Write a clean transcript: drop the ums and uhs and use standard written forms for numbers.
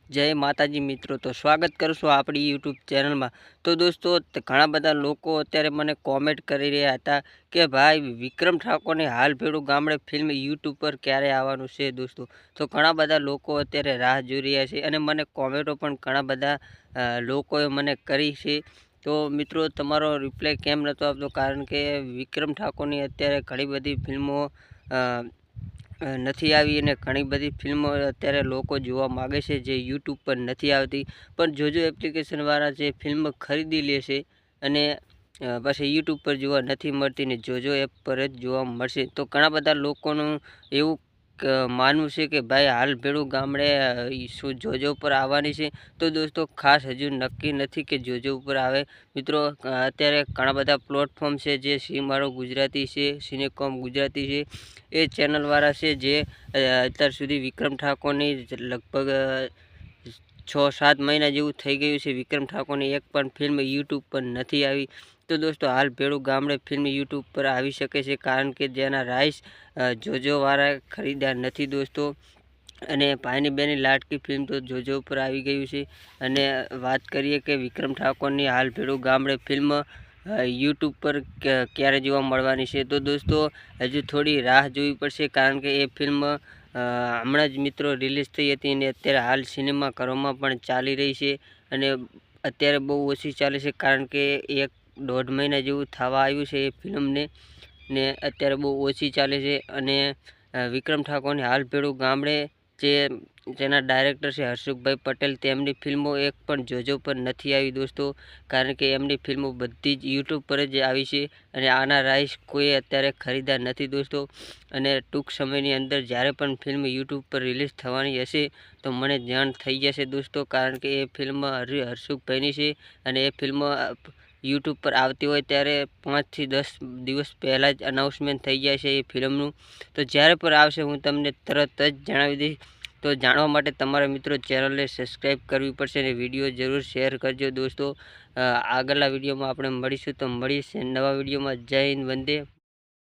जय माताजी मित्रों। तो स्वागत करूँ છું આપણી યુટ્યુબ ચેનલમાં। તો દોસ્તો ઘણા બધા લોકો અત્યારે મને કોમેન્ટ કરી રહ્યા હતા કે ભાઈ વિક્રમ ઠાકોરની હાલ ભેળું ગામડે ફિલ્મ યુટ્યુબ પર ક્યારે આવવાનું છે દોસ્તો। તો ઘણા બધા લોકો અત્યારે રાહ જોઈ રહ્યા છે અને મને કોમેન્ટો પણ ઘણા બધા લોકોએ મને કરી છે। તો મિત્રો તમારો રિપ્લાય કેમ નહોતો આપતો, કારણ કે વિક્રમ ઠાકોરની અત્યારે ઘણી બધી ફિલ્મો નથી આવી અને ઘણી બધી ફિલ્મો અત્યારે લોકો જોવા માગે છે જે યુટ્યુબ પર નથી આવતી। પણ જોજો એપ્લિકેશનવાળા જે ફિલ્મ ખરીદી લેશે અને પછી યુટ્યુબ પર જોવા નથી મળતી ને જોજો એપ પર જ જોવા મળશે। તો ઘણા બધા લોકોનું એવું માનવું છે કે ભાઈ હાલ ભેળું ગામડે શું જોજો પર આવવાની છે। તો દોસ્તો ખાસ હજુ નક્કી નથી કે જોજો ઉપર આવે મિત્રો। અત્યારે ઘણા બધા પ્લેટફોર્મ છે જે મારો ગુજરાતી છે, સિનેકોમ ગુજરાતી છે, એ ચેનલવાળા છે જે અત્યાર સુધી વિક્રમ ઠાકોરની લગભગ 6-7 મહિના જેવું થઈ ગયું છે વિક્રમ ઠાકોરની એક પણ ફિલ્મ યુટ્યુબ પર નથી આવી। તો દોસ્તો હાલ ભેળું ગામડે ફિલ્મ યુટ્યુબ પર આવી શકે છે, કારણ કે જેના રાઇટ્સ જોજોવાળા ખરીદ્યા નથી દોસ્તો। અને ભાઈની બેની લાડકી ફિલ્મ તો જોજો ઉપર આવી ગયું છે। અને વાત કરીએ કે વિક્રમ ઠાકોરની હાલ ભેળું ગામડે ફિલ્મ યુટ્યુબ પર ક્યારે જોવા મળવાની છે, તો દોસ્તો હજુ થોડી રાહ જોવી પડશે, કારણ કે એ ફિલ્મ હમણાં જ મિત્રો રિલીઝ થઈ હતી અને અત્યારે હાલ સિનેમાઘરોમાં પણ ચાલી રહી છે। અને અત્યારે બહુ ઓછી ચાલે છે, કારણ કે 1-1.5 મહિના જેવું થવા આવ્યું છે એ ફિલ્મને, ને અત્યારે બહુ ઓછી ચાલે છે। અને વિક્રમ ઠાકોરની હાલ ભેળું ગામડે જેના ડાયરેક્ટર છે હર્ષુભાઈ પટેલ, તેમની ફિલ્મો એક પણ જોજો પર નથી આવી દોસ્તો, કારણ કે એમની ફિલ્મો બધી જ યુટ્યુબ પર જ આવી છે અને આના રાઇટ્સ કોઈ અત્યારે ખરીદ્યા નથી દોસ્તો। અને ટૂંક સમયની અંદર જ્યારે પણ ફિલ્મ યુટ્યુબ પર રિલીઝ થવાની હશે તો મને જાણ થઈ જશે દોસ્તો, કારણ કે એ ફિલ્મ હર્ષુભાઈની છે અને એ ફિલ્મ યુટ્યુબ પર આવતી હોય ત્યારે 5 થી 10 દિવસ પહેલાં જ અનાઉન્સમેન્ટ થઈ જાય છે એ ફિલ્મનું। તો જ્યારે પણ આવશે હું તમને તરત જ જણાવી દઈશ। તો જાણવા માટે તમારા મિત્રો ચેનલને સબસ્ક્રાઈબ કરવી પડશે અને વિડીયો જરૂર શેર કરજો દોસ્તો। આગળના વિડીયોમાં આપણે મળીશું, તો મળીશું નવા વિડીયોમાં। જય હિન્દ, વંદે